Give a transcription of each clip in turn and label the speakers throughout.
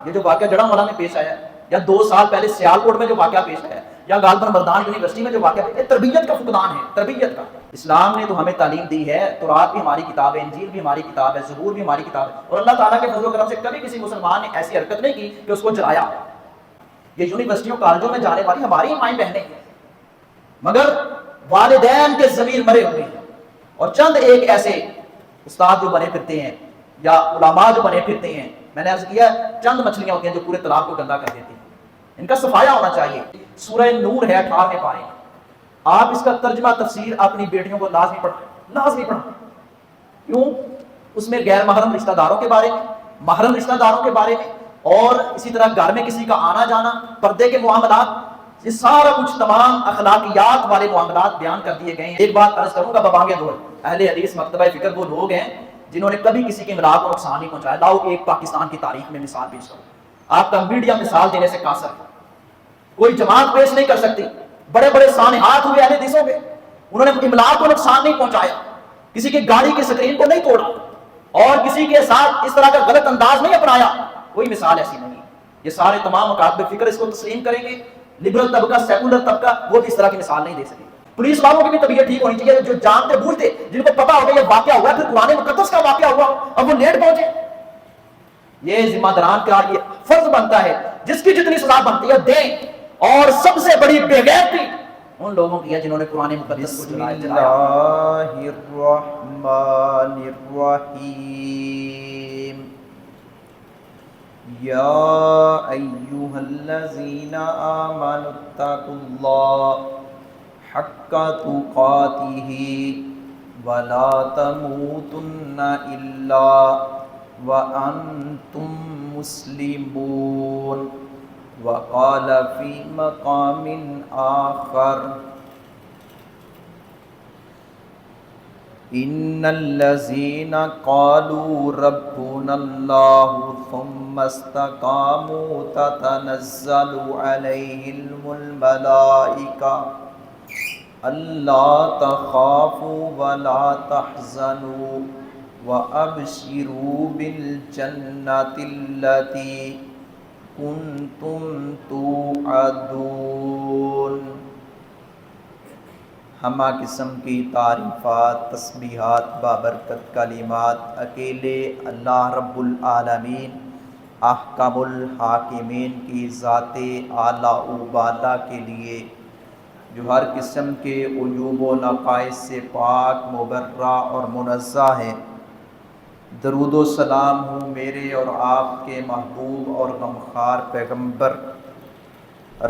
Speaker 1: یہ جو واقعہ جڑامولا میں پیش آیا ہے، یا 2 سال پہلے سیالکوٹ میں جو واقعہ پیش آیا ہے، یا غالباً مردان یونیورسٹی میں جو واقعہ پیش ہے، تربیت کا فقدان ہے، تربیت کا۔ اسلام نے تو ہمیں تعلیم دی ہے، تورات بھی ہماری کتاب ہے، انجیل بھی ہماری کتاب ہے، زبور بھی ہماری کتاب ہے، اور اللہ تعالیٰ کے فضل و کرم سے کبھی کسی مسلمان نے ایسی حرکت نہیں کی کہ اس کو جلایا۔ یہ یونیورسٹیوں کالجوں میں جانے والی ہماری مائیں بہنیں ہیں، مگر والدین کے ضمیر مرے ہوئے ہیں، اور چند ایک ایسے استاد جو بنے پھرتے ہیں یا علماء جو بنے پھرتے ہیں، میں نے عرض کیا چند مچھلیاں ہوتی ہیں جو پورے تالاب کو گندا کر دیتی ہیں، ان کا صفایا ہونا چاہیے۔ سورہ نور ہے 18ویں پارے، آپ اس کا ترجمہ تفسیر اپنی بیٹیوں کو لازمی پڑھیں، لازمی پڑھیں۔ کیوں؟ اس میں غیر محرم رشتہ داروں کے بارے میں، محرم رشتہ داروں کے بارے میں، اور اسی طرح گھر میں کسی کا آنا جانا، پردے کے معاملات، یہ سارا کچھ تمام اخلاقیات والے معاملات بیان کر دیے گئے ہیں۔ ایک بات عرض کروں گا ببانگے دور، اہل حدیث مکتبہ فکر وہ لوگ ہیں جنہوں نے کبھی کسی کی املاک کو نقصان نہیں پہنچایا۔ لاؤ ایک پاکستان کی تاریخ میں مثال پیش کرو، آپ کا میڈیا مثال دینے سے قاصر ہے، کوئی جماعت پیش نہیں کر سکتی۔ بڑے بڑے سانحات ہوئے اہل حدیثوں کے، انہوں نے املاک کو نقصان نہیں پہنچایا، کسی کی گاڑی کی سکرین کو نہیں توڑا، اور کسی کے ساتھ اس طرح کا غلط انداز نہیں اپنایا، کوئی مثال ایسی نہیں ہے۔ یہ سارے تمام مکاتب فکر اس کو تسلیم کریں گے، لبرل طبقہ، سیکولر طبقہ، وہ بھی اس طرح کی مثال نہیں دے سکے۔ پولیس والوں کی بھی طبیعت ٹھیک ہونی چاہیے، جو جانتے بوجھتے، جن کو پتا ہوگا یہ واقعہ ہوا ہے، پھر قرآن مقدس کا واقعہ ہوا، اب وہ لیٹ پہنچے۔ یہ ذمہ داران کا یہ فرض بنتا ہے، جس کی جتنی سزا بنتی ہے دیں، اور سب سے بڑی بے غیرتی ان لوگوں کی ہے جنہوں نے قرآن مقدس کو جلایا۔
Speaker 2: بسم اللہ الرحمن الرحیم، یا ایہا الذین آمنوا اتقوا اللہ حق تقاتہ ولا تموتن الا وانتم مسلمون۔ وقال فی مقام آخر ان الذین قالوا ربنا اللہ ثم استقاموا تتنزل علیہم الملائکہ الا تخافوا ولا تحزنوا وابشروا بالجنۃ التی کنتم توعدون۔ ہمہ قسم کی تعریفات، تسبیحات، بابرکت کلمات اکیلے اللہ رب العالمین احکم الحاکمین کی ذات اعلیٰ و بالا کے لیے، جو ہر قسم کے عیوب و نقائص سے پاک، مبرہ اور منزہ ہے۔ درود و سلام ہوں میرے اور آپ کے محبوب اور غمخوار پیغمبر،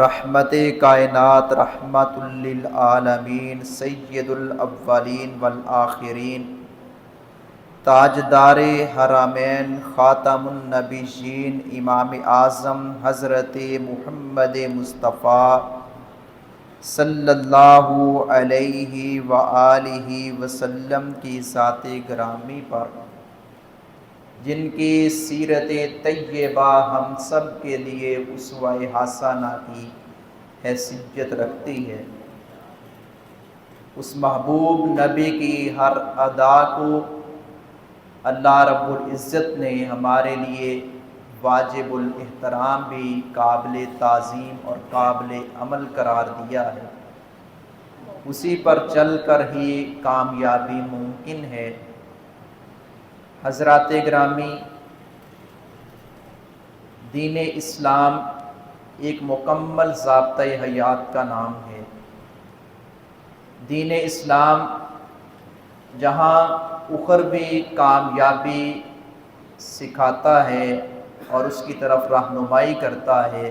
Speaker 2: رحمت کائنات، رحمت للعالمین، سید الاولین والآخرین، تاجدار حرمین، خاتم النبیین، امام اعظم حضرت محمد مصطفیٰ صلی اللہ علیہ وآلہ وسلم کی ذات گرامی پر، جن کی سیرت طیبہ ہم سب کے لیے اسوہ حسنہ کی حیثیت رکھتی ہے۔ اس محبوب نبی کی ہر ادا کو اللہ رب العزت نے ہمارے لیے واجب الاحترام بھی، قابل تعظیم اور قابل عمل قرار دیا ہے۔ اسی پر چل کر ہی کامیابی ممکن ہے۔ حضرات گرامی، دین اسلام ایک مکمل ضابطۂ حیات کا نام ہے۔ دین اسلام جہاں اخروی کامیابی سکھاتا ہے اور اس کی طرف رہنمائی کرتا ہے،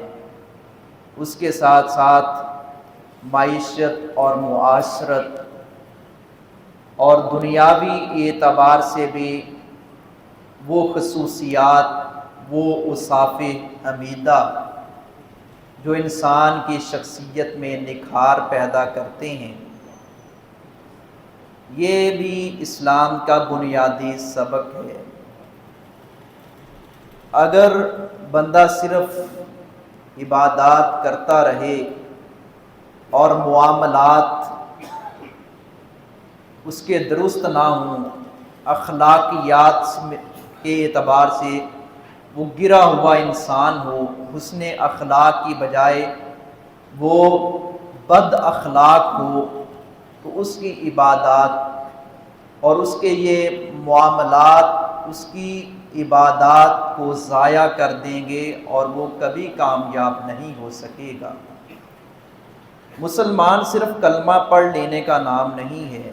Speaker 2: اس کے ساتھ ساتھ معیشت اور معاشرت اور دنیاوی اعتبار سے بھی وہ خصوصیات، وہ اوصاف حمیدہ جو انسان کی شخصیت میں نکھار پیدا کرتے ہیں، یہ بھی اسلام کا بنیادی سبق ہے۔ اگر بندہ صرف عبادات کرتا رہے اور معاملات اس کے درست نہ ہوں، اخلاقیات کے اعتبار سے وہ گرا ہوا انسان ہو، حسن اخلاق کی بجائے وہ بد اخلاق ہو، تو اس کی عبادات اور اس کے یہ معاملات اس کی عبادات کو ضائع کر دیں گے اور وہ کبھی کامیاب نہیں ہو سکے گا۔ مسلمان صرف کلمہ پڑھ لینے کا نام نہیں ہے،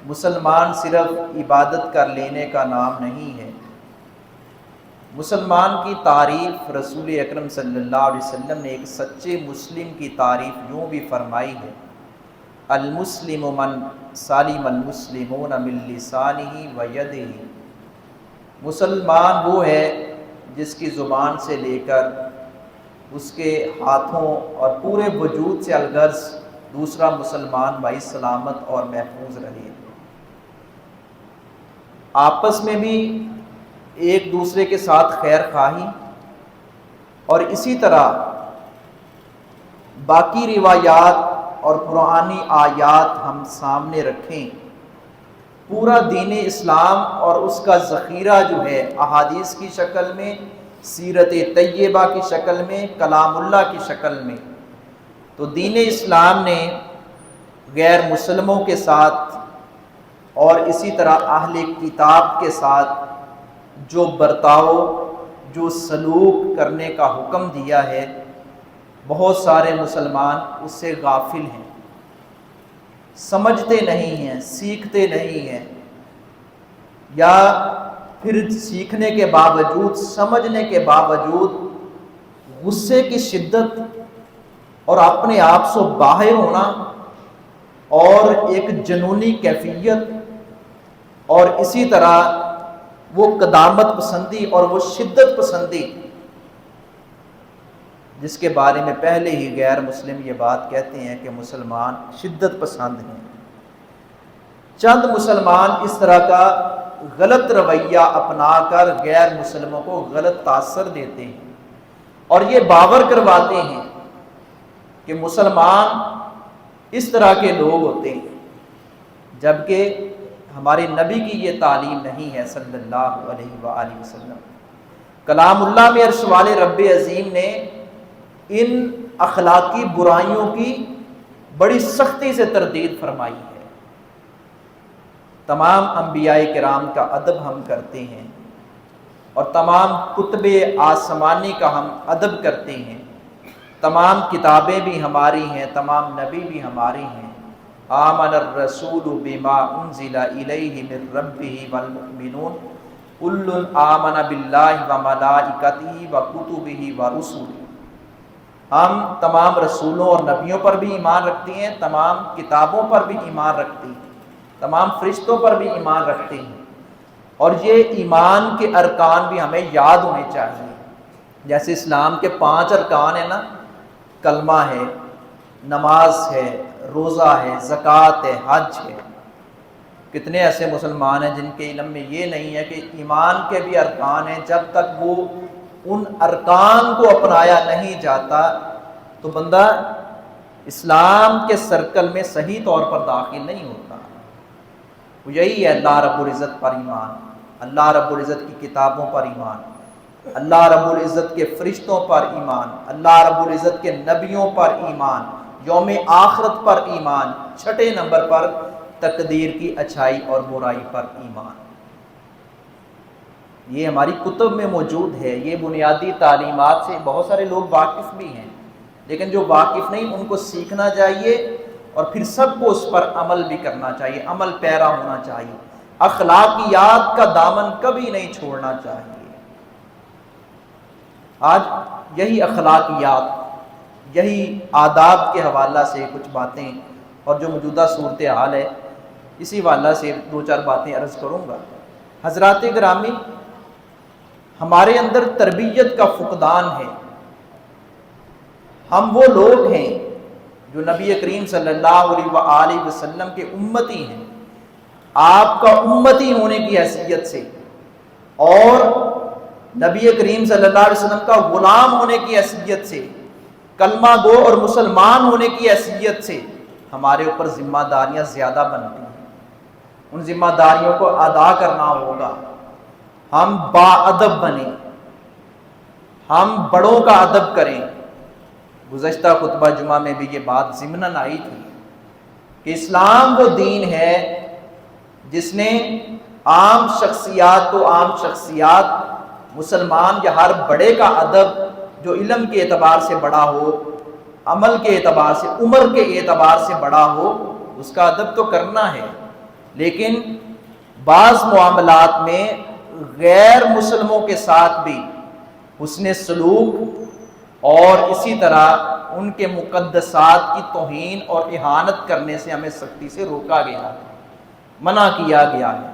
Speaker 2: مسلمان صرف عبادت کر لینے کا نام نہیں ہے۔ مسلمان کی تعریف رسول اکرم صلی اللہ علیہ وسلم نے ایک سچے مسلم کی تعریف یوں بھی فرمائی ہے، المسلم من سالم المسلمون من لسانہ و یدہ، مسلمان وہ ہے جس کی زبان سے لے کر اس کے ہاتھوں اور پورے وجود سے الغرض دوسرا مسلمان بھائی سلامت اور محفوظ رہے۔ آپس میں بھی ایک دوسرے کے ساتھ خیر خواہی اور اسی طرح باقی روایات اور قرآنی آیات ہم سامنے رکھیں۔ پورا دین اسلام اور اس کا ذخیرہ جو ہے احادیث کی شکل میں، سیرت طیبہ کی شکل میں، کلام اللہ کی شکل میں، تو دین اسلام نے غیر مسلموں کے ساتھ اور اسی طرح اہل کتاب کے ساتھ جو برتاؤ، جو سلوک کرنے کا حکم دیا ہے، بہت سارے مسلمان اس سے غافل ہیں، سمجھتے نہیں ہیں، سیکھتے نہیں ہیں، یا پھر سیکھنے کے باوجود، سمجھنے کے باوجود غصے کی شدت اور اپنے آپ سے باہر ہونا اور ایک جنونی کیفیت اور اسی طرح وہ قدامت پسندی اور وہ شدت پسندی جس کے بارے میں پہلے ہی غیر مسلم یہ بات کہتے ہیں کہ مسلمان شدت پسند ہیں۔ چند مسلمان اس طرح کا غلط رویہ اپنا کر غیر مسلموں کو غلط تاثر دیتے ہیں اور یہ باور کرواتے ہیں کہ مسلمان اس طرح کے لوگ ہوتے ہیں، جبکہ ہمارے نبی کی یہ تعلیم نہیں ہے صلی اللہ علیہ وآلہ وسلم۔ کلام اللہ میں عرش والے رب عظیم نے ان اخلاقی برائیوں کی بڑی سختی سے تردید فرمائی ہے۔ تمام انبیاء کرام کا ادب ہم کرتے ہیں اور تمام کتب آسمانی کا ہم ادب کرتے ہیں، تمام کتابیں بھی ہماری ہیں، تمام نبی بھی ہمارے ہیں۔ آمن الرسول بما انزل الیہ من ربہ والمؤمنون کل آمن باللہ وملائکتہ وکتبہ ورسلہ، ہم تمام رسولوں اور نبیوں پر بھی ایمان رکھتے ہیں، تمام کتابوں پر بھی ایمان رکھتے ہیں، تمام فرشتوں پر بھی ایمان رکھتے ہیں، اور یہ ایمان کے ارکان بھی ہمیں یاد ہونے چاہیے۔ جیسے اسلام کے 5 ارکان ہیں نا، کلمہ ہے، نماز ہے، روزہ ہے، زکوٰۃ ہے، حج ہے۔ کتنے ایسے مسلمان ہیں جن کے علم میں یہ نہیں ہے کہ ایمان کے بھی ارکان ہیں، جب تک وہ ان ارکان کو اپنایا نہیں جاتا تو بندہ اسلام کے سرکل میں صحیح طور پر داخل نہیں ہوتا۔ وہ یہی ہے اللہ رب العزت پر ایمان، اللہ رب العزت کی کتابوں پر ایمان، اللہ رب العزت کے فرشتوں پر ایمان، اللہ رب العزت کے نبیوں پر ایمان، یوم آخرت پر ایمان، 6 نمبر پر تقدیر کی اچھائی اور برائی پر ایمان۔ یہ ہماری کتب میں موجود ہے، یہ بنیادی تعلیمات سے بہت سارے لوگ واقف بھی ہیں، لیکن جو واقف نہیں ان کو سیکھنا چاہیے اور پھر سب کو اس پر عمل بھی کرنا چاہیے، عمل پیرا ہونا چاہیے، اخلاقیات کا دامن کبھی نہیں چھوڑنا چاہیے۔ آج یہی اخلاقیات، یہی آداب کے حوالہ سے کچھ باتیں اور جو موجودہ صورتحال ہے اسی حوالہ سے 2-4 باتیں عرض کروں گا۔ حضرات گرامی، ہمارے اندر تربیت کا فقدان ہے۔ ہم وہ لوگ ہیں جو نبی کریم صلی اللہ علیہ وآلہ وسلم کے امتی ہیں، آپ کا امتی ہونے کی حیثیت سے اور نبی کریم صلی اللہ علیہ وسلم کا غلام ہونے کی حیثیت سے، کلمہ گو اور مسلمان ہونے کی حیثیت سے ہمارے اوپر ذمہ داریاں زیادہ بنتی ہیں۔ ان ذمہ داریوں کو ادا کرنا ہوگا۔ ہم باادب بنیں،
Speaker 1: ہم بڑوں کا ادب کریں. گزشتہ خطبہ جمعہ میں بھی یہ بات ضمناً آئی تھی کہ اسلام وہ دین ہے جس نے عام شخصیات کو عام شخصیات، مسلمان یا ہر بڑے کا ادب جو علم کے اعتبار سے بڑا ہو، عمل کے اعتبار سے، عمر کے اعتبار سے بڑا ہو، اس کا ادب تو کرنا ہے. لیکن بعض معاملات میں غیر مسلموں کے ساتھ بھی حسن سلوک اور اسی طرح ان کے مقدسات کی توہین اور اہانت کرنے سے ہمیں سختی سے روکا گیا ہے، منع کیا گیا ہے.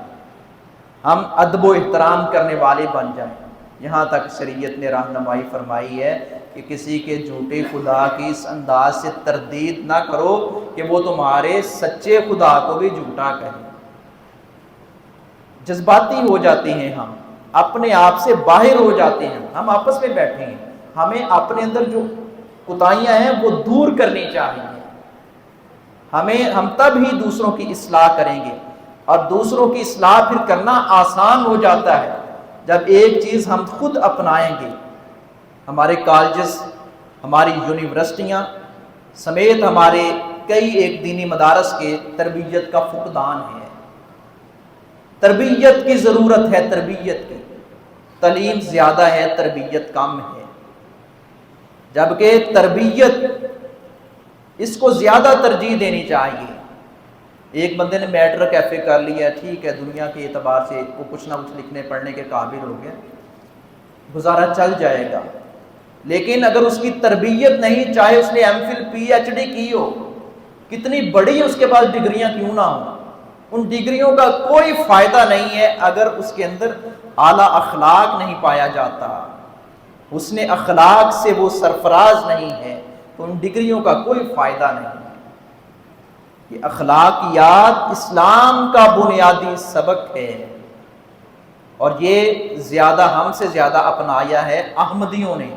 Speaker 1: ہم ادب و احترام کرنے والے بن جائیں. یہاں تک شریعت نے رہنمائی فرمائی ہے کہ کسی کے جھوٹے خدا کی اس انداز سے تردید نہ کرو کہ وہ تمہارے سچے خدا کو بھی جھوٹا کہے. جذباتی ہو جاتے ہیں، ہم اپنے آپ سے باہر ہو جاتے ہیں. ہم آپس میں بیٹھے ہیں، ہمیں اپنے اندر جو کوتاہیاں ہیں وہ دور کرنی چاہیے. ہم تب ہی دوسروں کی اصلاح کریں گے، اور دوسروں کی اصلاح پھر کرنا آسان ہو جاتا ہے جب ایک چیز ہم خود اپنائیں گے. ہمارے کالجز، ہماری یونیورسٹیاں سمیت ہمارے کئی ایک دینی مدارس کے تربیت کا فقدان ہے. تربیت کی ضرورت ہے، تربیت کی. تعلیم زیادہ ہے، تربیت کم ہے. جبکہ تربیت اس کو زیادہ ترجیح دینی چاہیے. ایک بندے نے میٹرک ایف اے کر لیا، ٹھیک ہے، دنیا کے اعتبار سے وہ کچھ نہ کچھ لکھنے پڑھنے کے قابل ہو گیا، گزارا چل جائے گا. لیکن اگر اس کی تربیت نہیں، چاہے اس نے M Phil P H D کی ہو، کتنی بڑی اس کے پاس ڈگریاں کیوں نہ ہوں، ان ڈگریوں کا کوئی فائدہ نہیں ہے اگر اس کے اندر اعلیٰ اخلاق نہیں پایا جاتا، حسن اخلاق سے وہ سرفراز نہیں ہے، تو ان ڈگریوں کا کوئی فائدہ نہیں. یہ اخلاقیات اسلام کا بنیادی سبق ہے، اور یہ زیادہ ہم سے زیادہ اپنایا ہے احمدیوں نے،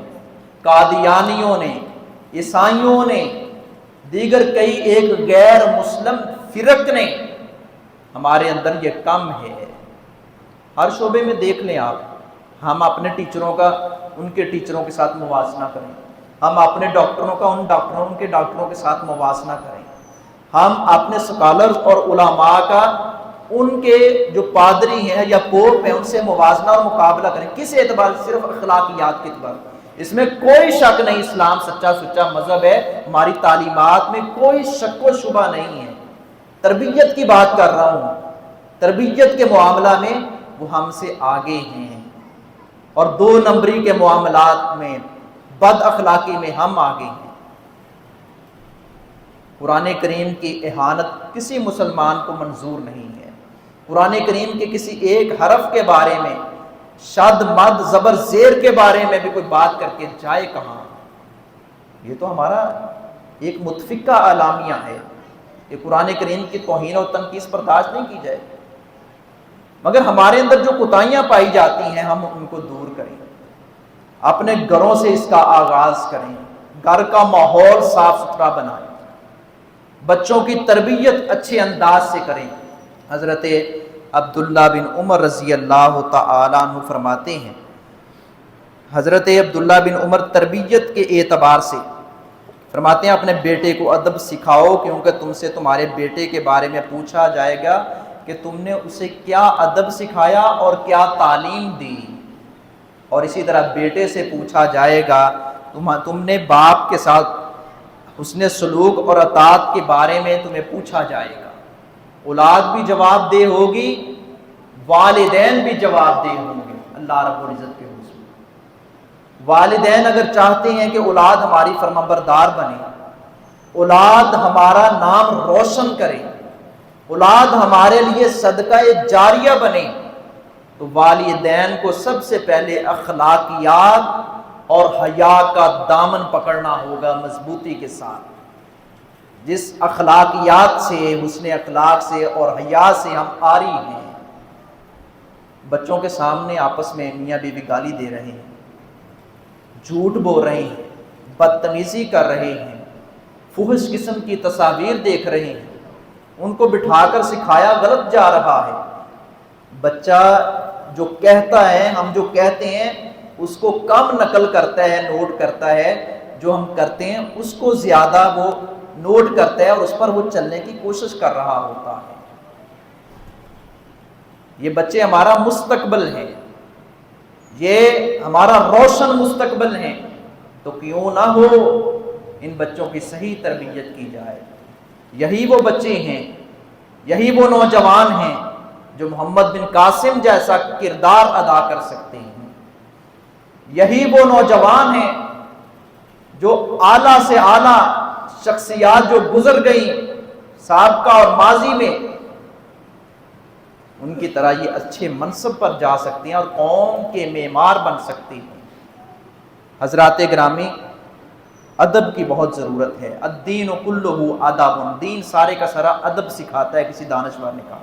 Speaker 1: قادیانیوں نے، عیسائیوں نے، دیگر کئی ایک غیر مسلم فرق نے. ہمارے اندر یہ کم ہے. ہر شعبے میں دیکھ لیں آپ، ہم اپنے ٹیچروں کا ان کے ٹیچروں کے ساتھ موازنہ کریں، ہم اپنے ڈاکٹروں کا ان کے ڈاکٹروں کے ساتھ موازنہ کریں، ہم اپنے سکالرز اور علماء کا ان کے جو پادری ہیں یا پوپ ہیں ان سے موازنہ اور مقابلہ کریں. کس اعتبار سے؟ صرف اخلاقیات کے اعتبار. اس میں کوئی شک نہیں، اسلام سچا سچا مذہب ہے، ہماری تعلیمات میں کوئی شک و شبہ نہیں ہے. تربیت کی بات کر رہا ہوں. تربیت کے معاملہ میں وہ ہم سے آگے ہیں، اور 2 نمبری کے معاملات میں، بد اخلاقی میں ہم آگے ہیں. قرآن کریم کی اہانت کسی مسلمان کو منظور نہیں ہے. قرآن کریم کے کسی ایک حرف کے بارے میں، شد مد زبر زیر کے بارے میں بھی کوئی بات کر کے جائے کہاں؟ یہ تو ہمارا ایک متفقہ اعلامیہ ہے کہ قرآن کریم کی توہین اور تنقید برداشت نہیں کی جائے. مگر ہمارے اندر جو کوتاہیاں پائی جاتی ہیں ہم ان کو دور کریں. اپنے گھروں سے اس کا آغاز کریں، گھر کا ماحول صاف ستھرا بنائیں، بچوں کی تربیت اچھے انداز سے کریں. حضرت عبداللہ بن عمر رضی اللہ تعالیٰ عنہ فرماتے ہیں، حضرت عبداللہ بن عمر تربیت کے اعتبار سے فرماتے ہیں اپنے بیٹے کو ادب سکھاؤ، کیونکہ تم سے تمہارے بیٹے کے بارے میں پوچھا جائے گا کہ تم نے اسے کیا ادب سکھایا اور کیا تعلیم دی. اور اسی طرح بیٹے سے پوچھا جائے گا تم نے باپ کے ساتھ حسن سلوک اور اطاعت کے بارے میں تمہیں پوچھا جائے گا. اولاد بھی جواب دہ ہوگی، والدین بھی جواب دہ ہوں گے اللہ رب العزت کے حضور. والدین اگر چاہتے ہیں کہ اولاد ہماری فرمانبردار بنے، اولاد ہمارا نام روشن کرے، اولاد ہمارے لیے صدقہ جاریہ بنے، تو والدین کو سب سے پہلے اخلاقیات اور حیا کا دامن پکڑنا ہوگا مضبوطی کے ساتھ. جس اخلاقیات سے، حسن اخلاق سے اور حیا سے ہم عاری ہیں. بچوں کے سامنے آپس میں میاں بیوی گالی دے رہے ہیں، جھوٹ بول رہے ہیں، بدتمیزی کر رہے ہیں، فحش قسم کی تصاویر دیکھ رہے ہیں، ان کو بٹھا کر سکھایا غلط جا رہا ہے. بچہ جو کہتا ہے، ہم جو کہتے ہیں اس کو کم نقل کرتا ہے، نوٹ کرتا ہے، جو ہم کرتے ہیں اس کو زیادہ وہ نوٹ کرتا ہے اور اس پر وہ چلنے کی کوشش کر رہا ہوتا ہے۔ یہ بچے ہمارا مستقبل ہیں، یہ ہمارا روشن مستقبل ہے، تو کیوں نہ ہو ان بچوں کی صحیح تربیت کی جائے۔ یہی وہ بچے ہیں، یہی وہ نوجوان ہیں جو محمد بن قاسم جیسا کردار ادا کر سکتے ہیں، یہی وہ نوجوان ہیں جو اعلیٰ سے اعلیٰ شخصیات جو گزر گئیں سابقہ اور ماضی میں، ان کی طرح یہ اچھے منصب پر جا سکتے ہیں اور قوم کے معمار بن سکتے ہیں۔ حضرات گرامی، ادب کی بہت ضرورت ہے۔ الدین کلہ ادب، دین سارے کا سارا ادب سکھاتا ہے، کسی دانشور نے کہا۔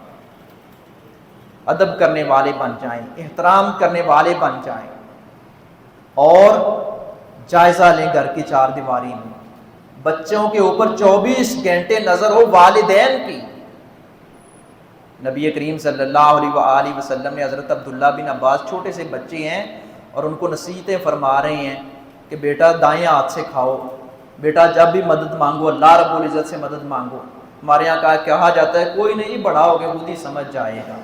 Speaker 1: ادب کرنے والے بن جائیں، احترام کرنے والے بن جائیں، اور جائزہ لیں گھر کی چار دیواری میں، بچوں کے اوپر 24 گھنٹے نظر ہو والدین کی۔ نبی کریم صلی اللہ علیہ وآلہ وسلم نے حضرت عبداللہ بن عباس، چھوٹے سے بچے ہیں اور ان کو نصیحتیں فرما رہے ہیں کہ بیٹا دائیں ہاتھ سے کھاؤ، بیٹا جب بھی مدد مانگو اللہ رب العزت سے مدد مانگو۔ ہمارے یہاں کہا جاتا ہے کوئی نہیں، بڑا ہو گیا خود ہی سمجھ جائے گا۔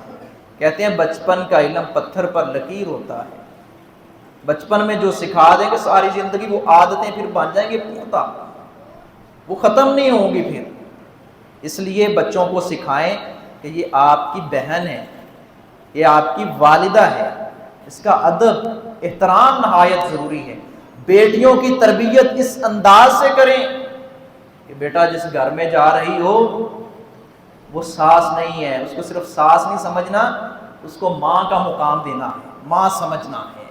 Speaker 1: کہتے ہیں بچپن کا علم پتھر پر لکیر ہوتا ہے، بچپن میں جو سکھا دیں گے ساری زندگی وہ عادتیں پھر بن جائیں گے پختہ، وہ ختم نہیں ہوں گی پھر۔ اس لیے بچوں کو سکھائیں کہ یہ آپ کی بہن ہے، یہ آپ کی والدہ ہے، اس کا ادب احترام نہایت ضروری ہے۔ بیٹیوں کی تربیت اس انداز سے کریں کہ بیٹا جس گھر میں جا رہی ہو وہ ساس نہیں ہے، اس کو صرف ساس نہیں سمجھنا، اس کو ماں کا مقام دینا ہے، ماں سمجھنا ہے۔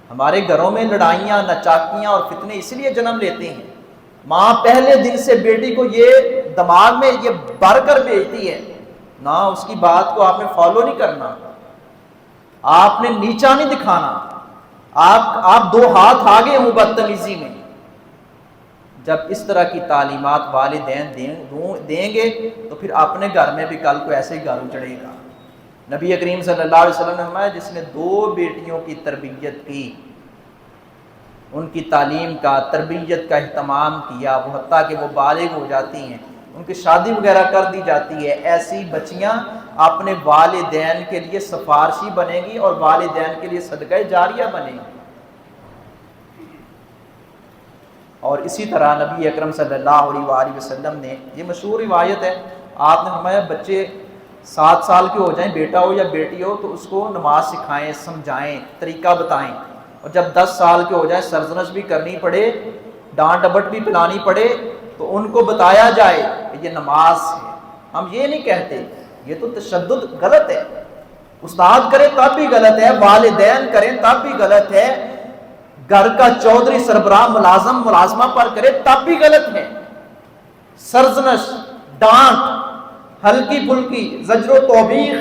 Speaker 1: ہمارے گھروں میں لڑائیاں، نچاکیاں اور فتنے اس لیے جنم لیتے ہیں، ماں پہلے دن سے بیٹی کو یہ دماغ میں یہ بھر کر بھیجتی ہے، نہ اس کی بات کو آپ نے فالو نہیں کرنا، آپ نے نیچا نہیں دکھانا، آپ 2 ہاتھ آگے ہوں بدتمیزی میں۔ جب اس طرح کی تعلیمات والدین دیں گے تو پھر اپنے گھر میں بھی کل کو ایسے ہی گھر اجڑے گا۔ نبی کریم صلی اللہ علیہ وسلم نے فرمایا جس نے 2 بیٹیوں کی تربیت کی، ان کی تعلیم کا، تربیت کا اہتمام کیا، وہ حتیٰ کہ وہ بالغ ہو جاتی ہیں، ان کی شادی وغیرہ کر دی جاتی ہے، ایسی بچیاں اپنے والدین کے لیے سفارشی بنیں گی اور والدین کے لیے صدقہ جاریہ بنیں گی۔ اور اسی طرح نبی اکرم صلی اللہ علیہ وآلہ وسلم نے، یہ مشہور روایت ہے، آپ نے فرمایا بچے 7 سال کے ہو جائیں، بیٹا ہو یا بیٹی ہو، تو اس کو نماز سکھائیں، سمجھائیں، طریقہ بتائیں، اور جب 10 سال کے ہو جائیں، سرزنش بھی کرنی پڑے، ڈانٹ ڈپٹ بھی پلانی پڑے، تو ان کو بتایا جائے کہ یہ نماز ہے۔ ہم یہ نہیں کہتے، یہ تو تشدد غلط ہے، استاد کرے تب بھی غلط ہے، والدین کریں تب بھی غلط ہے، گھر کا چودھری سربراہ ملازمہ پر کرے تب بھی غلط ہے۔ سرزنش، ڈانٹ، ہلکی پھلکی، زجر و توبیخ،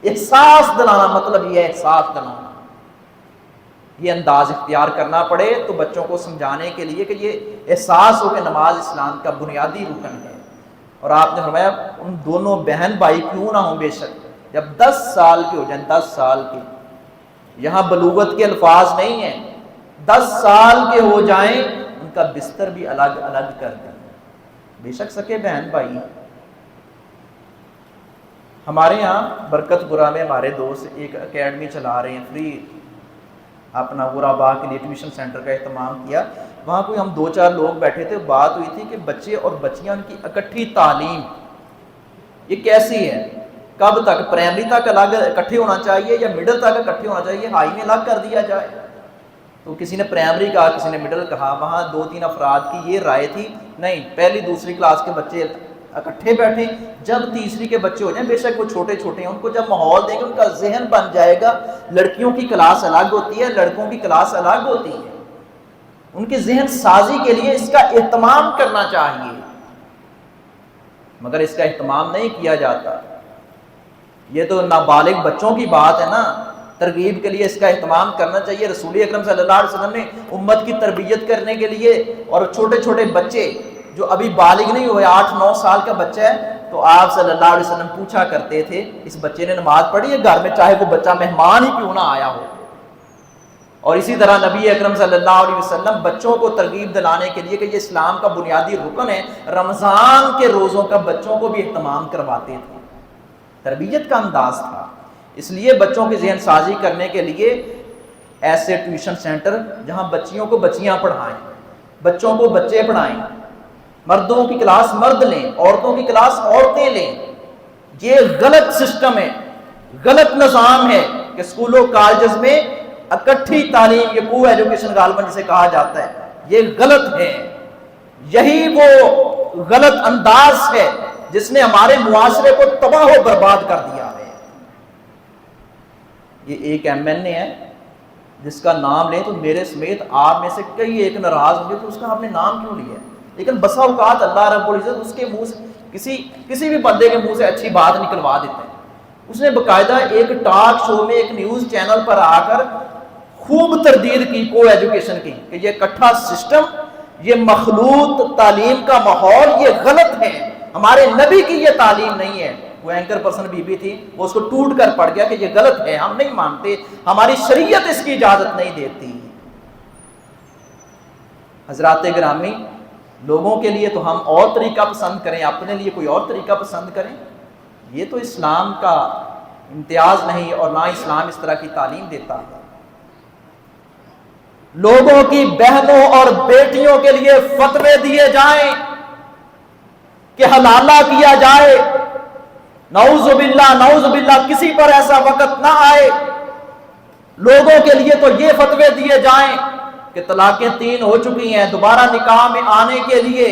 Speaker 1: احساس دلانا، مطلب یہ ہے احساس دلانا، یہ انداز اختیار کرنا پڑے تو بچوں کو سمجھانے کے لیے کہ یہ احساس ہو کہ نماز اسلام کا بنیادی رکن ہے۔ اور آپ نے فرمایا ان دونوں بہن بھائی کیوں نہ ہوں، بے شک جب 10 سال کے ہو جائیں، 10 سال کے، یہاں بلوغت کے الفاظ نہیں ہیں، 10 سال کے ہو جائیں ان کا بستر بھی الگ الگ کر دیں، بے شک سکے بہن بھائی۔ ہمارے یہاں برکت پورہ میں ہمارے دوست ایک اکیڈمی چلا رہے ہیں، فری اپنا غرباء کے لیے ٹیوشن سینٹر کا اہتمام کیا۔ وہاں کوئی ہم 2-4 لوگ بیٹھے تھے، بات ہوئی تھی کہ بچے اور بچیاں ان کی اکٹھی تعلیم یہ کیسی ہے، کب تک، پرائمری تک الگ اکٹھے ہونا چاہیے یا مڈل تک اکٹھے ہونا چاہیے، ہائی میں الگ کر دیا جائے؟ تو کسی نے پرائمری کہا، کسی نے مڈل کہا، وہاں 2-3 افراد کی یہ رائے تھی نہیں، پہلی دوسری کلاس کے بچے اکٹھے بیٹھیں، جب تیسری کے بچے ہو جائیں، بے شک وہ چھوٹے چھوٹے ہیں، ان کو جب ماحول دیں گے ان کا ذہن بن جائے گا۔ لڑکیوں کی کلاس الگ ہوتی ہے، لڑکوں کی کلاس الگ ہوتی ہے، ان کی ذہن سازی کے لیے اس کا اہتمام کرنا چاہیے، مگر اس کا اہتمام نہیں کیا جاتا۔ یہ تو نابالغ بچوں کی بات ہے نا، ترغیب کے لیے اس کا اہتمام کرنا چاہیے۔ رسول اکرم صلی اللہ علیہ وسلم نے امت کی تربیت کرنے کے لیے، اور چھوٹے چھوٹے بچے جو ابھی بالغ نہیں ہوئے، 8-9 سال کا بچہ ہے، تو آپ صلی اللہ علیہ وسلم پوچھا کرتے تھے اس بچے نے نماز پڑھی ہے گھر میں، چاہے وہ بچہ مہمان ہی کیوں نہ آیا ہو، اور اسی طرح نبی اکرم صلی اللہ علیہ وسلم بچوں کو ترغیب دلانے کے لیے کہ یہ اسلام کا بنیادی رکن ہے، رمضان کے روزوں کا بچوں کو بھی اہتمام کرواتے تھے، تربیت کا انداز تھا۔ اس لیے بچوں کی ذہن سازی کرنے کے لیے ایسے ٹیوشن سینٹر جہاں بچیوں کو بچیاں پڑھائیں، بچوں کو بچے پڑھائیں، مردوں کی کلاس مرد لیں، عورتوں کی کلاس عورتیں لیں، یہ غلط سسٹم ہے، غلط نظام ہے کہ اسکولوں کالجز میں اکٹھی تعلیم، یہ کو ایجوکیشن غالباً جسے کہا جاتا ہے، یہ غلط ہے۔ یہی وہ غلط انداز ہے جس نے ہمارے معاشرے کو تباہ و برباد کر دیا ہے۔ یہ ایک ایم این اے ہے جس کا نام لیں تو میرے سمیت آپ میں سے کئی ایک ناراض ہوں گے کہ اس کا آپ نے نام کیوں لیا ہے، لیکن بسا اوقات اللہ رب العزت اس کے منہ سے کسی بھی بندے کے منہ سے اچھی بات نکلوا دیتے ہیں۔ اس نے باقاعدہ ایک ٹاک شو میں ایک نیوز چینل پر آ کر خوب تردید کی کو ایجوکیشن کی کہ یہ اکٹھا سسٹم، یہ مخلوط تعلیم کا ماحول، یہ غلط ہے، ہمارے نبی کی یہ تعلیم نہیں ہے۔ وہ اینکر پرسن بی بی تھی، وہ اس کو ٹوٹ کر پڑ گیا کہ یہ غلط ہے، ہم نہیں مانتے، ہماری شریعت اس کی اجازت نہیں دیتی۔ حضرات گرامی، لوگوں کے لیے تو ہم اور طریقہ پسند کریں، اپنے لیے کوئی اور طریقہ پسند کریں، یہ تو اسلام کا امتیاز نہیں، اور نہ اسلام اس طرح کی تعلیم دیتا ہے۔ لوگوں کی بہنوں اور بیٹیوں کے لیے فتوے دیے جائیں کہ حلالہ کیا جائے، نعوذ باللہ کسی پر ایسا وقت نہ آئے۔ لوگوں کے لیے تو یہ فتوے دیے جائیں کہ طلاقیں 3 ہو چکی ہیں، دوبارہ نکاح میں آنے کے لیے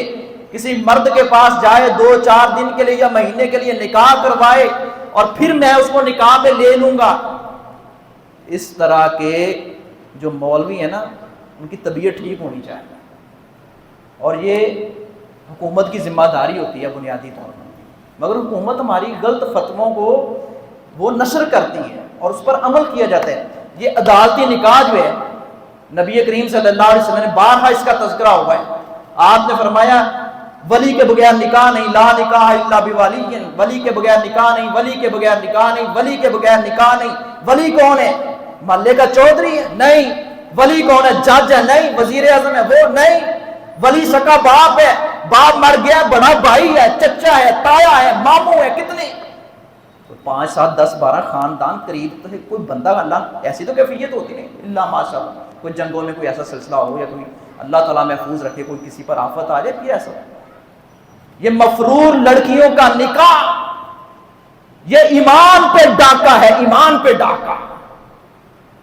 Speaker 1: کسی مرد کے پاس جائے، 2-4 دن کے لیے یا مہینے کے لیے نکاح کروائے اور پھر میں اس کو نکاح میں لے لوں گا۔ اس طرح کے جو مولوی ہیں نا، ان کی طبیعت ٹھیک ہونی چاہیے، اور یہ حکومت کی ذمہ داری ہوتی ہے بنیادی طور پر، مگر حکومت ہماری غلط فتووں کو وہ نشر کرتی ہے اور اس پر عمل کیا جاتا ہے۔ یہ عدالتی نکاح جو ہے، نبی کریم صلی اللہ علیہ وسلم نے بارہا اس کا تذکرہ ہوا ہے۔ آپ نے فرمایا ولی کے بغیر نکاح نہیں، لا نکاح الا بولی، ولی کے بغیر نکاح نہیں، ولی کے بغیر نکاح نہیں، ولی کے بغیر نکاح نہیں۔ ولی کون ہے؟ محلے کا چودھری ہے؟ نہیں۔ ولی کون ہے؟ جج ہے؟ نہیں۔ وزیر اعظم ہے؟ وہ نہیں۔ ولی سکا باپ ہے، باپ مر گیا، بڑا بھائی ہے، چچا ہے، تایا ہے، ماموں ہے، کتنے 5 7 10 12 خاندان قریب تو ہے۔ کوئی بندہ اللہ ایسی تو کیفیت ہوتی نہیں، اللہ ماشاء اللہ، کوئی جنگوں میں کوئی ایسا سلسلہ ہو یا کوئی اللہ تعالیٰ محفوظ رکھے، کوئی کسی پر آفت آ جائے، پھر ایسا۔ یہ مفرور لڑکیوں کا نکاح، یہ ایمان پہ ڈاکہ ہے، ایمان پہ ڈاکہ۔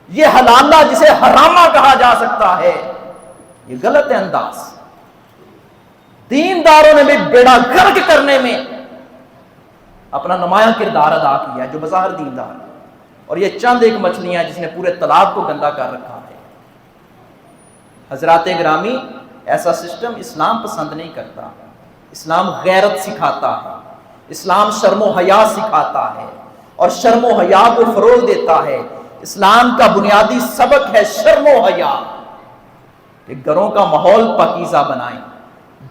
Speaker 1: یہ حلالہ جسے حرامہ کہا جا سکتا ہے، یہ غلط ہے انداز۔ دینداروں نے بھی بیڑا گرک کرنے میں اپنا نمایاں کردار ادا کیا ہے، جو بظاہر دیندار ہے، اور یہ چند ایک مچھلیاں جس نے پورے تالاب کو گندا کر رکھا ہے۔ حضرات گرامی، ایسا سسٹم اسلام پسند نہیں کرتا۔ اسلام غیرت سکھاتا ہے، اسلام شرم و حیا سکھاتا ہے اور شرم و حیا کو فروغ دیتا ہے۔ اسلام کا بنیادی سبق ہے شرم و حیا، کہ گھروں کا ماحول پاکیزہ بنائیں،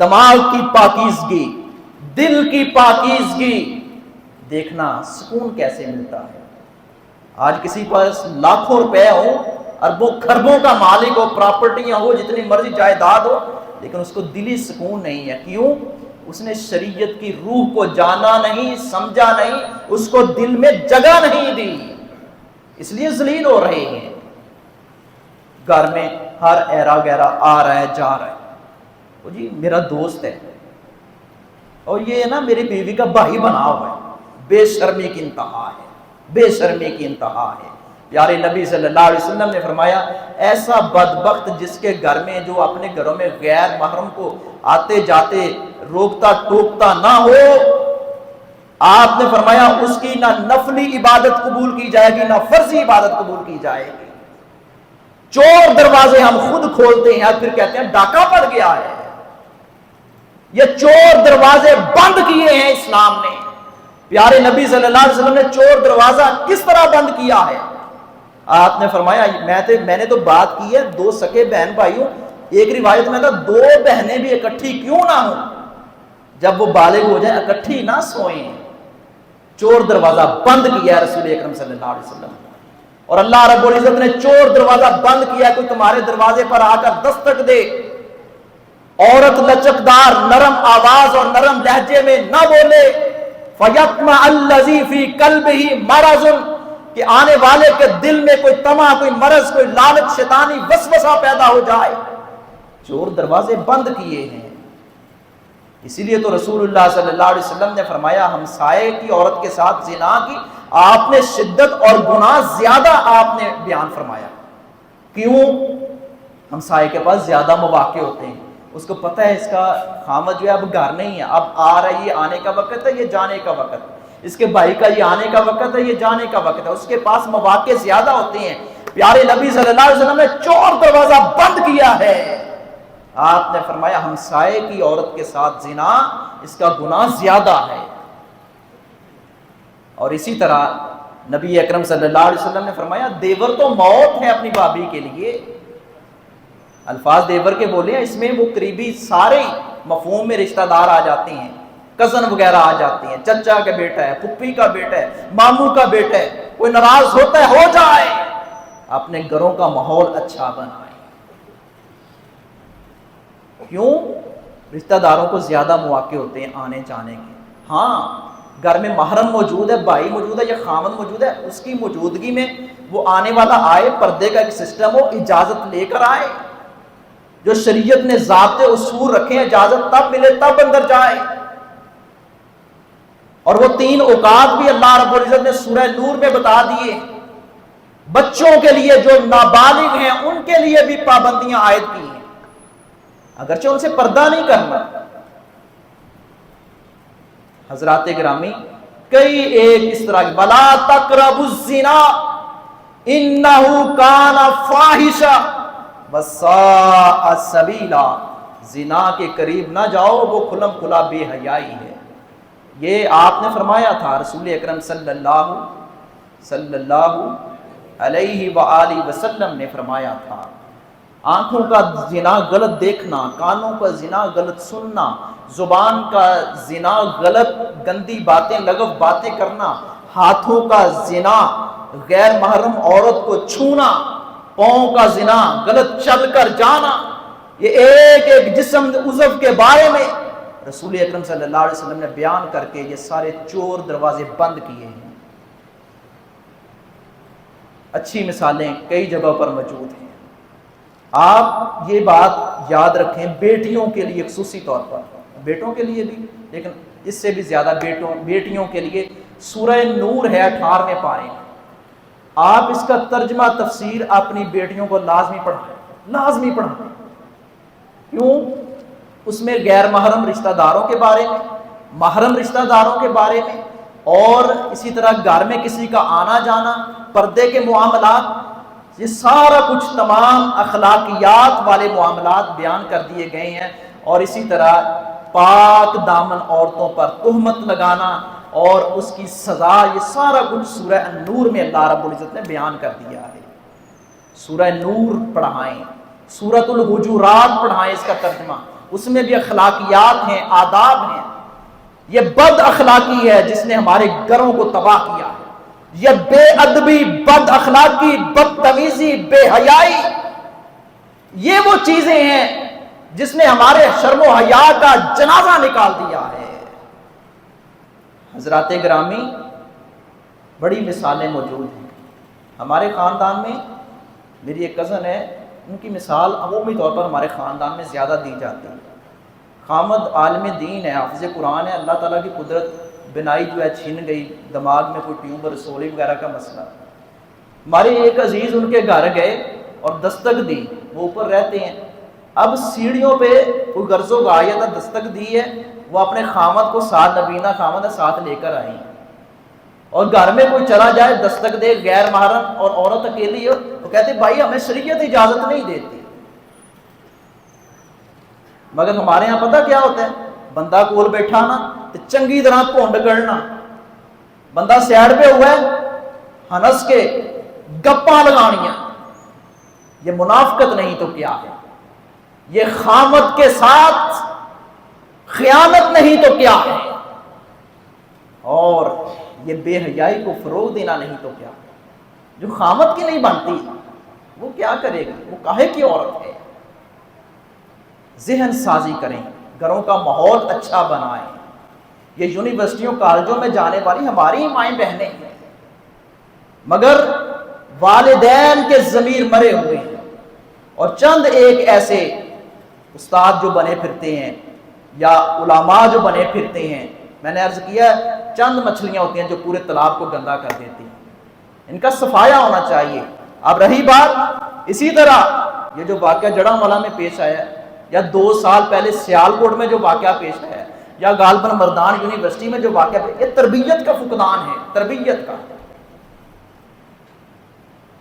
Speaker 1: دماغ کی پاکیزگی، دل کی پاکیزگی، دیکھنا سکون کیسے ملتا ہے۔ آج کسی پاس لاکھوں روپے ہو، اربوں خربوں کا مالک ہو، پراپرٹیاں ہو، جتنی مرضی جائیداد ہو، لیکن اس کو دلی سکون نہیں ہے۔ کیوں؟ اس نے شریعت کی روح کو جانا نہیں، سمجھا نہیں، اس کو دل میں جگہ نہیں دی، اس لیے ذلیل ہو رہے ہیں۔ گھر میں ہر ایرا گیرا آ رہا ہے، جا رہا ہے، وہ جی میرا دوست ہے اور یہ نا میری بیوی کا بھائی بنا ہوا ہے، بے شرمی کی انتہا ہے، بے شرمی کی انتہا ہے۔ پیارے نبی صلی اللہ علیہ وسلم نے فرمایا ایسا بدبخت جس کے گھر میں، جو اپنے گھروں میں غیر محرم کو آتے جاتے روکتا ٹوکتا نہ ہو، آپ نے فرمایا اس کی نہ نفلی عبادت قبول کی جائے گی، نہ فرضی عبادت قبول کی جائے گی۔ چور دروازے ہم خود کھولتے ہیں اور پھر کہتے ہیں ڈاکہ پڑ گیا ہے۔ یہ چور دروازے بند کیے ہیں اسلام نے۔ پیارے نبی صلی اللہ علیہ وسلم نے چور دروازہ کس طرح بند کیا ہے؟ آپ نے فرمایا میں نے تو بات کی ہے 2 سکے بہن بھائیوں، ایک روایت میں تھا 2 بہنیں بھی اکٹھی کیوں نہ ہوں، جب وہ بالغ ہو جائیں اکٹھی نہ سوئیں۔ چور دروازہ بند کیا ہے رسول اکرم صلی اللہ علیہ وسلم۔ اور اللہ رب العزت نے چور دروازہ بند کیا، کوئی تمہارے دروازے پر آ کر دستک دے، عورت لچکدار نرم آواز اور نرم لہجے میں نہ بولے، فَيَطْمَعَ الَّذِي فِي قَلْبِهِ مَرَضٌ، کہ آنے والے کے دل میں کوئی طمع، کوئی مرض، کوئی لالچ، شیطانی وسوسہ پیدا ہو جائے۔ چور دروازے بند کیے ہیں۔ اسی لیے تو رسول اللہ صلی اللہ علیہ وسلم نے فرمایا ہمسائے کی عورت کے ساتھ زنا کی آپ نے شدت اور گناہ زیادہ آپ نے بیان فرمایا۔ کیوں؟ ہمسائے کے پاس زیادہ مواقع ہوتے ہیں، اس کو پتہ ہے اس کا خامد جو ہے اب گھر نہیں ہے، اب آ رہا ہے، یہ آنے کا وقت ہے، یہ جانے کا وقت ہے، اس کے بھائی کا یہ آنے کا وقت ہے، یہ جانے کا وقت ہے، اس کے پاس مواقع زیادہ ہوتے ہیں۔ پیارے نبی صلی اللہ علیہ وسلم نے چور دروازہ بند کیا ہے۔ آپ نے فرمایا ہمسائے کی عورت کے ساتھ زنا، اس کا گناہ زیادہ ہے۔ اور اسی طرح نبی اکرم صلی اللہ علیہ وسلم نے فرمایا دیور تو موت ہے اپنی بھابھی کے لیے۔ الفاظ دیور کے بولے ہیں، اس میں وہ قریبی سارے مفہوم میں رشتہ دار آ جاتے ہیں، کزن وغیرہ آ جاتے ہیں، چچا کا بیٹا ہے، پھپھی کا بیٹا ہے، ماموں کا بیٹا ہے، کوئی ناراض ہوتا ہے ہو جائے، اپنے گھروں کا ماحول اچھا بنائے۔ کیوں؟ رشتہ داروں کو زیادہ مواقع ہوتے ہیں آنے جانے کے۔ ہاں گھر میں محرم موجود ہے، بھائی موجود ہے یا خامن موجود ہے، اس کی موجودگی میں وہ آنے والا آئے، پردے کا ایک سسٹم ہو، اجازت لے کر آئے، جو شریعت نے ضابطے اصول رکھے ہیں، اجازت تب ملے تب اندر جائے۔ اور وہ 3 اوقات بھی اللہ رب العزت نے سورہ نور میں بتا دیے۔ بچوں کے لیے جو نابالغ ہیں ان کے لیے بھی پابندیاں عائد کی ہیں، اگرچہ ان سے پردہ نہیں کرنا۔ حضرات گرامی کئی ایک اس طرح کی وَلَا تَقْرَبُوا الزِّنَا إِنَّهُ كَانَ فَاحِشًا وَسَاءَ سَبِيلًا، زنا کے قریب نہ جاؤ، وہ کھلم کھلا بے حیائی ہے۔ یہ آپ نے فرمایا تھا، رسول اکرم صلی اللہ علیہ وآلہ وسلم نے فرمایا تھا، آنکھوں کا زنا غلط دیکھنا، کانوں کا زنا غلط سننا، زبان کا زنا غلط گندی باتیں لغو باتیں کرنا، ہاتھوں کا زنا غیر محرم عورت کو چھونا، پاؤں کا زنا غلط چل کر جانا، یہ ایک ایک جسم عضو کے بارے میں رسول اکرم صلی اللہ علیہ وسلم نے بیان کر کے یہ سارے چور دروازے بند کیے ہیں۔ اچھی مثالیں کئی جگہوں پر موجود ہیں۔ آپ یہ بات یاد رکھیں بیٹیوں کے لیے خصوصی طور پر، بیٹوں کے لیے بھی لیکن اس سے بھی زیادہ بیٹیوں کے لیے سورہ نور ہے 18ویں پارے میں، آپ اس کا ترجمہ تفسیر اپنی بیٹیوں کو لازمی پڑھائیں۔ کیوں؟ اس میں غیر محرم رشتہ داروں کے بارے میں، محرم رشتہ داروں کے بارے میں، اور اسی طرح گھر میں کسی کا آنا جانا، پردے کے معاملات، یہ سارا کچھ تمام اخلاقیات والے معاملات بیان کر دیے گئے ہیں۔ اور اسی طرح پاک دامن عورتوں پر تہمت لگانا اور اس کی سزا، یہ سارا کچھ سورہ النور میں اللہ رب العزت نے بیان کر دیا ہے۔ سورہ نور پڑھائیں، سورۃ الحجرات پڑھائیں، اس کا ترجمہ، اس میں بھی اخلاقیات ہیں، آداب ہیں۔ یہ بد اخلاقی ہے جس نے ہمارے گھروں کو تباہ کیا ہے، یہ بے ادبی، بد اخلاقی، بدتمیزی، بے حیائی، یہ وہ چیزیں ہیں جس نے ہمارے شرم و حیا کا جنازہ نکال دیا ہے۔ حضرات گرامی بڑی مثالیں موجود ہیں ہمارے خاندان میں۔ میری ایک کزن ہے، ان کی مثال عمومی طور پر ہمارے خاندان میں زیادہ دی جاتی ہے۔ خامد عالم دین ہے، حافظ قرآن ہے، اللہ تعالیٰ کی قدرت بنائی جو ہے چھن گئی، دماغ میں کوئی ٹیومر رسولی وغیرہ کا مسئلہ۔ ہمارے ایک عزیز ان کے گھر گئے اور دستک دی، وہ اوپر رہتے ہیں، اب سیڑھیوں پہ کوئی غرض و غایت دستک دی ہے، وہ اپنے خامد کو ساتھ، نبینہ خامد ہے ساتھ لے کر آئی، اور گھر میں کوئی چلا جائے دستک دے غیر محرم اور عورت اکیلی ہو، وہ کہتے بھائی ہمیں شریعت اجازت نہیں دیتی۔ مگر ہمارے ہاں پتہ کیا ہوتا ہے، بندہ کول بیٹھا نا تو چنگی طرح پونڈ کرنا، بندہ سیڈ پہ ہوا ہے ہنس کے گپاں لگانیاں، یہ منافقت نہیں تو کیا ہے، یہ خامد کے ساتھ خیانت نہیں تو کیا ہے، اور یہ بے حیائی کو فروغ دینا نہیں تو کیا ہے۔ جو خامد کی نہیں بنتی وہ کیا کرے گی؟ وہ کاہے کی عورت ہے؟ ذہن سازی کریں، گھروں کا ماحول اچھا بنائیں۔ یہ یونیورسٹیوں کالجوں میں جانے والی ہماری مائیں بہنیں ہیں، مگر والدین کے ضمیر مرے ہوئے ہیں، اور چند ایک ایسے استاد جو بنے پھرتے ہیں یا علماء جو بنے پھرتے ہیں، میں نے عرض کیا چند مچھلیاں ہوتی ہیں جو پورے تالاب کو گندا کر دیتی ہیں، ان کا صفایہ ہونا چاہیے۔ اب رہی بات اسی طرح یہ جو واقعہ جڑاں والا میں پیش آیا یا 2 سال پہلے سیالکوٹ میں جو واقعہ پیش آیا یا غالباً مردان یونیورسٹی میں جو واقعہ پیش، یہ تربیت کا فقدان ہے، تربیت کا۔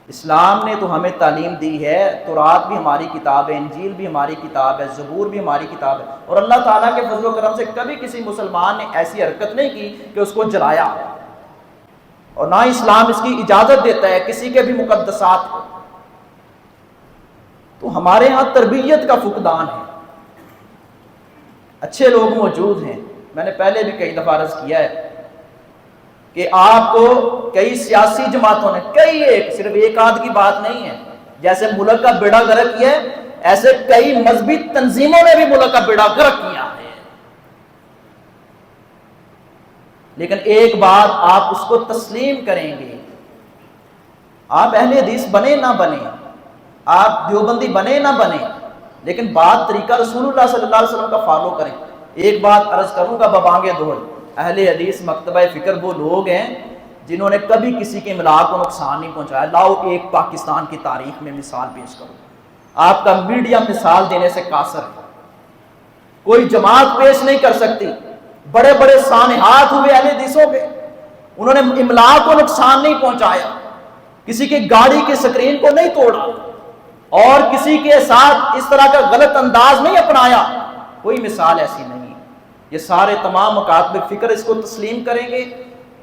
Speaker 1: اسلام نے تو ہمیں تعلیم دی ہے، تورات بھی ہماری کتاب ہے، انجیل بھی ہماری کتاب ہے، زبور بھی ہماری کتاب ہے، اور اللہ تعالیٰ کے فضل و کرم سے کبھی کسی مسلمان نے ایسی حرکت نہیں کی کہ اس کو جلایا، اور نہ اسلام اس کی اجازت دیتا ہے کسی کے بھی مقدسات کو۔ تو ہمارے ہاں تربیت کا فقدان ہے۔ اچھے لوگ موجود ہیں، میں نے پہلے بھی کئی دفعہ عرض کیا ہے کہ آپ کو کئی سیاسی جماعتوں نے صرف ایک آدھ کی بات نہیں ہے، جیسے ملک کا بیڑا غرق کیا ہے، ایسے کئی مذہبی تنظیموں نے بھی ملک کا بیڑا غرق کیا ہے۔ لیکن ایک بات آپ اس کو تسلیم کریں گے، آپ اہل حدیث بنے نہ بنے، آپ دیوبندی بنے نہ بنے، لیکن بات طریقہ رسول اللہ صلی اللہ علیہ وسلم کا فالو کریں۔ ایک بات عرض کروں گا ببانگے دول، اہل حدیث مکتبہ فکر وہ لوگ ہیں جنہوں نے کبھی کسی کے املاک کو نقصان نہیں پہنچایا۔ لاؤ ایک پاکستان کی تاریخ میں مثال پیش کرو، آپ کا میڈیا مثال دینے سے قاصر ہے، کوئی جماعت پیش نہیں کر سکتی۔ بڑے بڑے سانحات ہوئے اہل حدیثوں کے، انہوں نے املاک کو نقصان نہیں پہنچایا، کسی کی گاڑی کی سکرین کو نہیں توڑا، اور کسی کے ساتھ اس طرح کا غلط انداز نہیں اپنایا، کوئی مثال ایسی نہیں۔ یہ سارے تمام مکاتب فکر اس کو تسلیم کریں گے،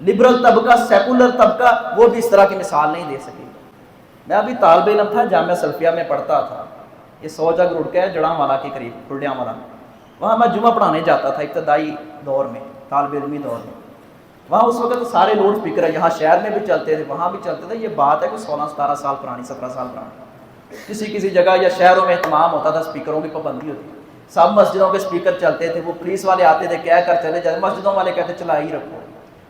Speaker 1: لبرل طبقہ، سیکولر طبقہ وہ بھی اس طرح کی مثال نہیں دے سکے گا۔ میں ابھی طالب علم تھا، جامعہ سلفیہ میں پڑھتا تھا، یہ 100 جگ روڈ کا ہے، جڑاں والا کے قریب، ٹھڈیاں والا، وہاں میں جمعہ پڑھانے جاتا تھا ابتدائی دور میں، طالب علمی دور میں۔ وہاں اس وقت سارے لوڈ اسپیکر ہے، یہاں شہر میں بھی چلتے تھے، وہاں بھی چلتے تھے۔ یہ بات ہے کہ 16-17 سال پرانی، 17 سال پرانی، کسی جگہ یا شہروں میں اہتمام ہوتا تھا، اسپیکروں کی پابندی ہوتی تھی، سب مسجدوں کے اسپیکر چلتے تھے، وہ پولیس والے آتے تھے کہہ کر چلے جاتے، مسجدوں والے کہتے چلا ہی رکھو،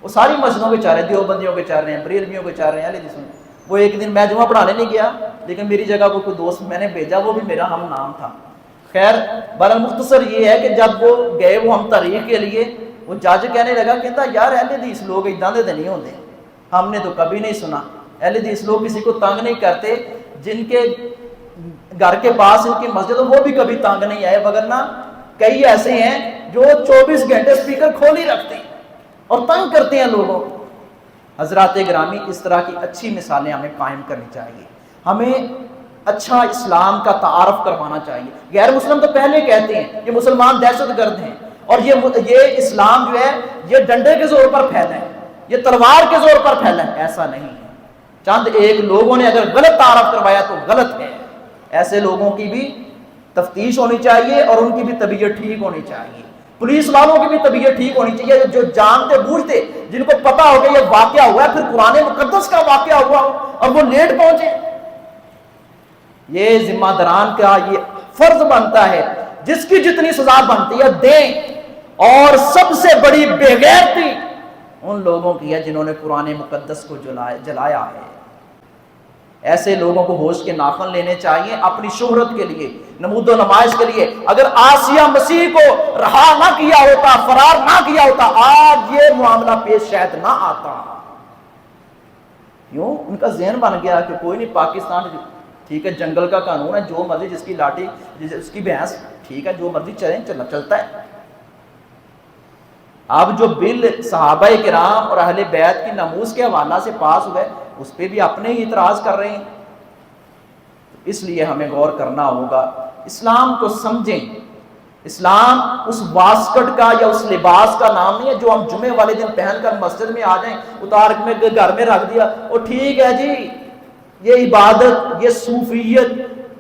Speaker 1: وہ ساری مسجدوں کے چاہ رہے ہیں، دیوبندیوں کے چاہ رہے ہیں، بریلویوں کے چاہ رہے ہیں، وہ ایک دن میں جمعہ پڑھانے نہیں گیا، لیکن میری جگہ کو کوئی دوست میں نے بھیجا، وہ بھی میرا ہم نام تھا۔ خیر بہرحال مختصر یہ ہے کہ جب وہ گئے وہ ہم تاریخ کے لیے، وہ جج کہنے لگا، کہتا یار اہل حدیث لوگ اداں دے نہیں ہوتے، ہم نے تو کبھی نہیں سنا، اہل حدیث لوگ کسی کو تنگ نہیں کرتے، جن کے گھر کے پاس ان کی مسجد وہ بھی کبھی تنگ نہیں آئے، وگرنہ کئی ایسے ہیں جو 24 گھنٹے اسپیکر کھول ہی رکھتے ہیں اور تنگ کرتے ہیں لوگوں کو۔ حضرات گرامی، اس طرح کی اچھی مثالیں ہمیں قائم کرنی چاہیے، ہمیں اچھا اسلام کا تعارف کروانا چاہیے۔ غیر مسلم تو پہلے کہتے ہیں یہ مسلمان دہشت گرد ہیں، اور یہ اسلام جو ہے یہ ڈنڈے کے زور پر پھیلا ہے، یہ تلوار کے زور پر پھیلا ہے، ایسا نہیں ہے۔ چند ایک لوگوں نے اگر غلط تعارف کروایا تو غلط ہے، ایسے لوگوں کی بھی تفتیش ہونی چاہیے اور ان کی بھی طبیعت ٹھیک ہونی چاہیے، پولیس والوں کی بھی طبیعت ٹھیک ہونی چاہیے، جو جانتے بوجھتے، جن کو پتا ہو کہ یہ واقعہ ہوا ہے، پھر قرآن مقدس کا واقعہ ہوا ہو اور وہ لیٹ پہنچے، یہ ذمہ داران کا یہ فرض بنتا ہے، جس کی جتنی سزا بنتی ہے دیں۔ اور سب سے بڑی بے غیرتی ان لوگوں کی ہے جنہوں نے قرآن مقدس کو جلایا ہے۔ ایسے لوگوں کو ہوش کے ناخن لینے چاہیے اپنی شہرت کے لیے، نمود و نمائش کے لیے۔ اگر آسیہ مسیح کو رہا نہ کیا ہوتا، فرار نہ کیا ہوتا، آج یہ معاملہ پیش شاید نہ آتا۔ کیوں؟ ان کا ذہن بن گیا کہ کوئی نہیں، پاکستان ٹھیک ہے، جنگل کا قانون ہے، جو مرضی جس کی لاٹھی جس کی بھینس ٹھیک ہے، جو مرضی چلتا ہے۔ اب جو بل صحابہ کرام اور اہل بیت کی ناموس کے حوالہ سے پاس ہوئے، اس پہ بھی اپنے ہی اعتراض کر رہے ہیں، اس لیے ہمیں غور کرنا ہوگا۔ اسلام کو سمجھیں، اسلام اس واسکٹ کا یا اس لباس کا نام نہیں ہے جو ہم جمعے والے دن پہن کر مسجد میں آ جائیں، اتار میں گھر میں رکھ دیا اور ٹھیک ہے جی یہ عبادت، یہ صوفیت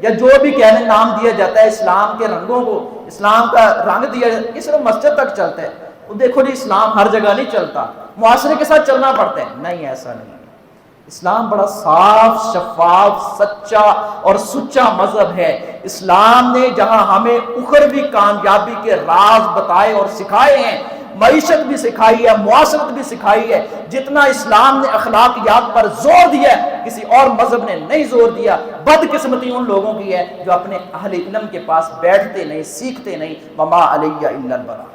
Speaker 1: یا جو بھی کہنے نام دیا جاتا ہے اسلام کے رنگوں کو، اسلام کا رنگ دیا جاتا ہے، یہ صرف مسجد تک چلتا ہے۔ وہ دیکھو جی اسلام ہر جگہ نہیں چلتا، معاشرے کے ساتھ چلنا پڑتا ہے، نہیں ایسا نہیں ہے۔ اسلام بڑا صاف شفاف سچا اور سچا مذہب ہے۔ اسلام نے جہاں ہمیں اخروی کامیابی کے راز بتائے اور سکھائے ہیں، معیشت بھی سکھائی ہے، معاشرت بھی سکھائی ہے، جتنا اسلام نے اخلاقیات پر زور دیا ہے کسی اور مذہب نے نہیں زور دیا۔ بدقسمتی ان لوگوں کی ہے جو اپنے اہل علم کے پاس بیٹھتے نہیں، سیکھتے نہیں۔ وما علیہ الا البلاغ۔